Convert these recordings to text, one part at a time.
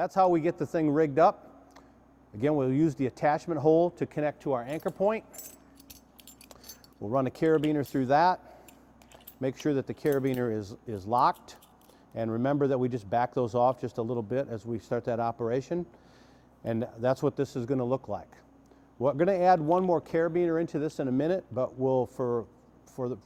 that's how we get the thing rigged up. Again, we'll use the attachment hole to connect to our anchor point. We'll run a carabiner through that. Make sure that the carabiner is locked. And remember that we just back those off just a little bit as we start that operation. And that's what this is going to look like. We're going to add one more carabiner into this in a minute, but we'll, for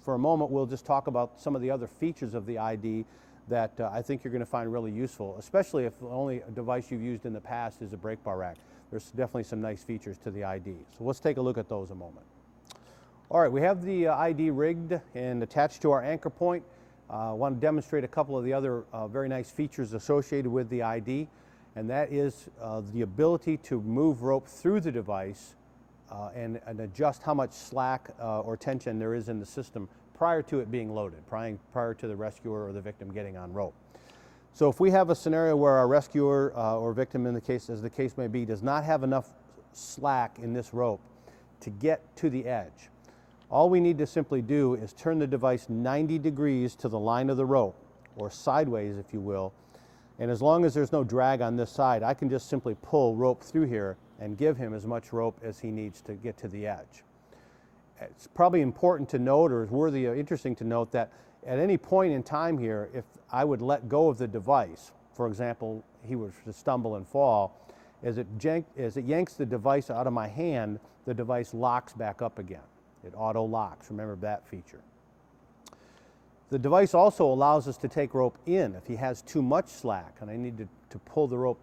a moment, we'll just talk about some of the other features of the ID that I think you're going to find really useful, especially if the only device you've used in the past is a brake bar rack. There's definitely some nice features to the ID. So let's take a look at those a moment. All right, we have the ID rigged and attached to our anchor point. I want to demonstrate a couple of the other very nice features associated with the ID, and that is the ability to move rope through the device and adjust how much slack or tension there is in the system prior to it being loaded, prior to the rescuer or the victim getting on rope. So if we have a scenario where our rescuer or victim, in the case, as the case may be, does not have enough slack in this rope to get to the edge, all we need to simply do is turn the device 90 degrees to the line of the rope, or sideways if you will, and as long as there's no drag on this side, I can just simply pull rope through here and give him as much rope as he needs to get to the edge. It's probably important to note, or worthy or interesting to note, that at any point in time here, if I would let go of the device, for example, he was to stumble and fall, as it yanks the device out of my hand, the device locks back up again. It auto locks, remember that feature. The device also allows us to take rope in. If he has too much slack and I need to pull the rope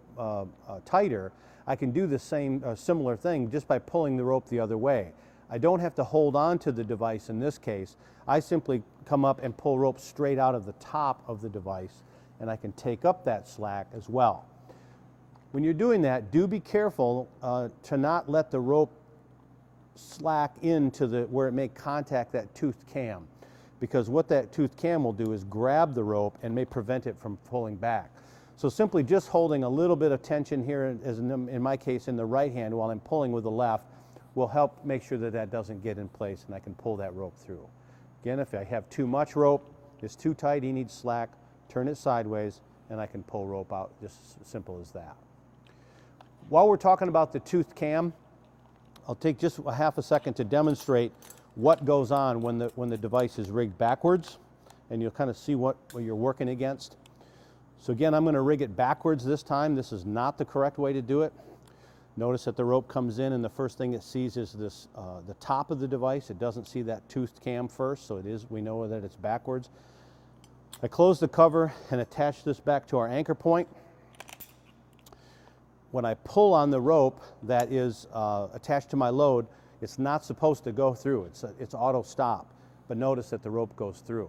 tighter, I can do the same similar thing just by pulling the rope the other way. I don't have to hold on to the device in this case. I simply come up and pull rope straight out of the top of the device, and I can take up that slack as well. When you're doing that, do be careful to not let the rope slack into where it may contact that toothed cam, because what that toothed cam will do is grab the rope and may prevent it from pulling back. So simply just holding a little bit of tension here, as in my case in the right hand while I'm pulling with the left, will help make sure that that doesn't get in place and I can pull that rope through. Again, if I have too much rope, it's too tight, he needs slack, turn it sideways and I can pull rope out, just as simple as that. While we're talking about the toothed cam, I'll take just a half a second to demonstrate what goes on when the device is rigged backwards, and you'll kind of see what you're working against. So again, I'm going to rig it backwards this time. This is not the correct way to do it. Notice that the rope comes in and the first thing it sees is this, the top of the device. It doesn't see that toothed cam first, so we know that it's backwards. I close the cover and attach this back to our anchor point. When I pull on the rope that is attached to my load, it's not supposed to go through. It's auto stop, but notice that the rope goes through.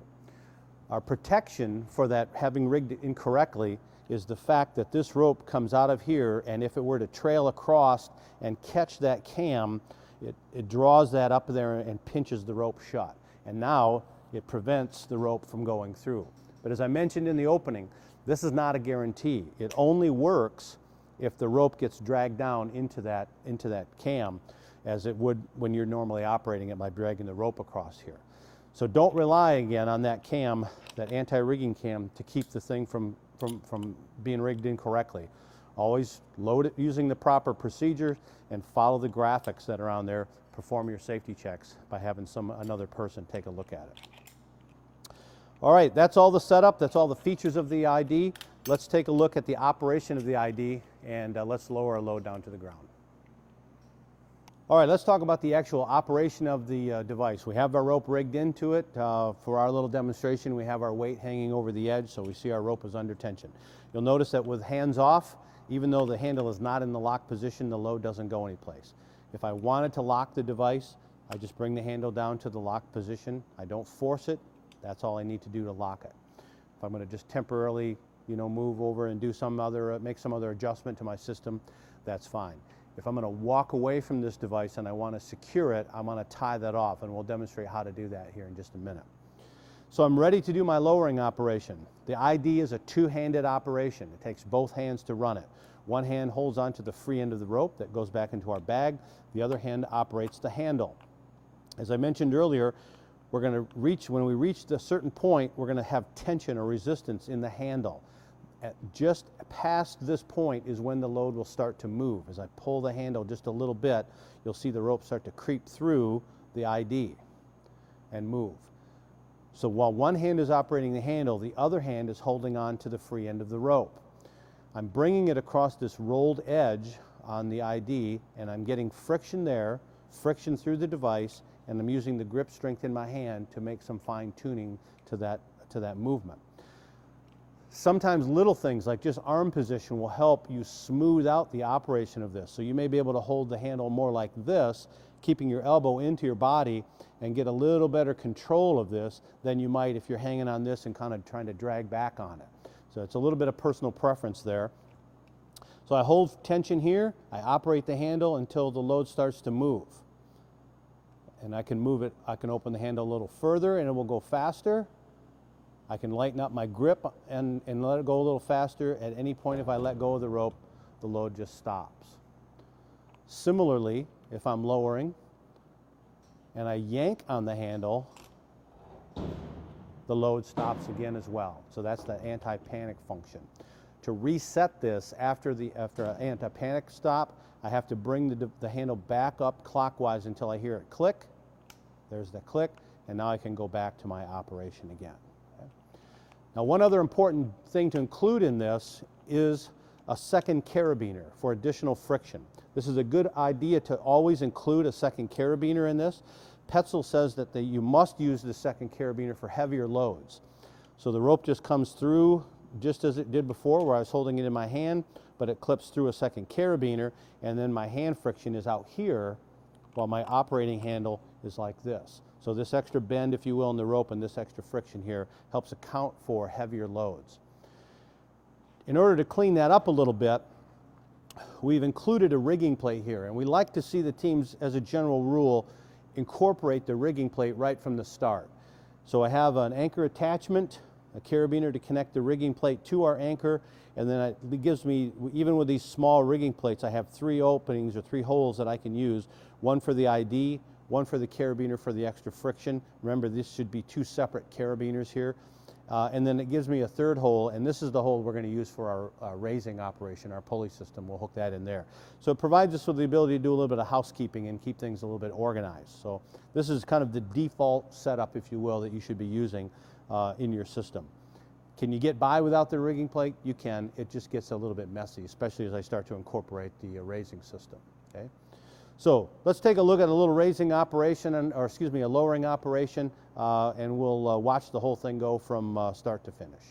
Our protection for that having rigged it incorrectly is the fact that this rope comes out of here, and if it were to trail across and catch that cam, it draws that up there and pinches the rope shut. And now it prevents the rope from going through. But as I mentioned in the opening, this is not a guarantee. It only works if the rope gets dragged down into that cam, as it would when you're normally operating it by dragging the rope across here. So don't rely again on that cam, that anti-rigging cam, to keep the thing from being rigged incorrectly. Always load it using the proper procedure and follow the graphics that are on there. Perform your safety checks by having another person take a look at it. All right, that's all the setup, that's all the features of the ID. Let's take a look at the operation of the ID, and let's lower our load down to the ground. All right, let's talk about the actual operation of the device. We have our rope rigged into it. For our little demonstration, we have our weight hanging over the edge, so we see our rope is under tension. You'll notice that with hands off, even though the handle is not in the lock position, the load doesn't go anyplace. If I wanted to lock the device, I just bring the handle down to the lock position. I don't force it. That's all I need to do to lock it. If I'm going to just temporarily, move over and do make some other adjustment to my system, that's fine. If I'm going to walk away from this device and I want to secure it, I'm going to tie that off, and we'll demonstrate how to do that here in just a minute. So I'm ready to do my lowering operation. The ID is a two-handed operation. It takes both hands to run it. One hand holds onto the free end of the rope that goes back into our bag. The other hand operates the handle. As I mentioned earlier, when we reach a certain point, we're going to have tension or resistance in the handle. at just past this point is when the load will start to move. As I pull the handle just a little bit, you'll see the rope start to creep through the ID and move. So while one hand is operating the handle, the other hand is holding on to the free end of the rope. I'm bringing it across this rolled edge on the ID, and I'm getting friction there, friction through the device, and I'm using the grip strength in my hand to make some fine tuning to that movement. Sometimes little things like just arm position will help you smooth out the operation of this. So you may be able to hold the handle more like this, keeping your elbow into your body, and get a little better control of this than you might if you're hanging on this and kind of trying to drag back on it. So it's a little bit of personal preference there. So I hold tension here, I operate the handle until the load starts to move. And I can move it, I can open the handle a little further and it will go faster. I can lighten up my grip and let it go a little faster. At any point if I let go of the rope, the load just stops. Similarly, if I'm lowering and I yank on the handle, the load stops again as well. So that's the anti-panic function. To reset this after an anti-panic stop, I have to bring the handle back up clockwise until I hear it click. There's the click, and now I can go back to my operation again. Now, one other important thing to include in this is a second carabiner for additional friction. This is a good idea to always include a second carabiner in this. Petzl says that you must use the second carabiner for heavier loads. So the rope just comes through just as it did before where I was holding it in my hand, but it clips through a second carabiner, and then my hand friction is out here while my operating handle is like this. So this extra bend, if you will, in the rope and this extra friction here helps account for heavier loads. In order to clean that up a little bit, we've included a rigging plate here, and we like to see the teams, as a general rule, incorporate the rigging plate right from the start. So I have an anchor attachment, a carabiner to connect the rigging plate to our anchor, and then it gives me, even with these small rigging plates, I have 3 openings or 3 holes that I can use, one for the ID, one for the carabiner for the extra friction. Remember, this should be 2 separate carabiners here. And then it gives me a 3rd hole, and this is the hole we're going to use for our raising operation, our pulley system. We'll hook that in there. So it provides us with the ability to do a little bit of housekeeping and keep things a little bit organized. So this is kind of the default setup, if you will, that you should be using in your system. Can you get by without the rigging plate? You can. It just gets a little bit messy, especially as I start to incorporate the raising system. Okay? So let's take a look at a little raising operation, a lowering operation, and we'll watch the whole thing go from start to finish.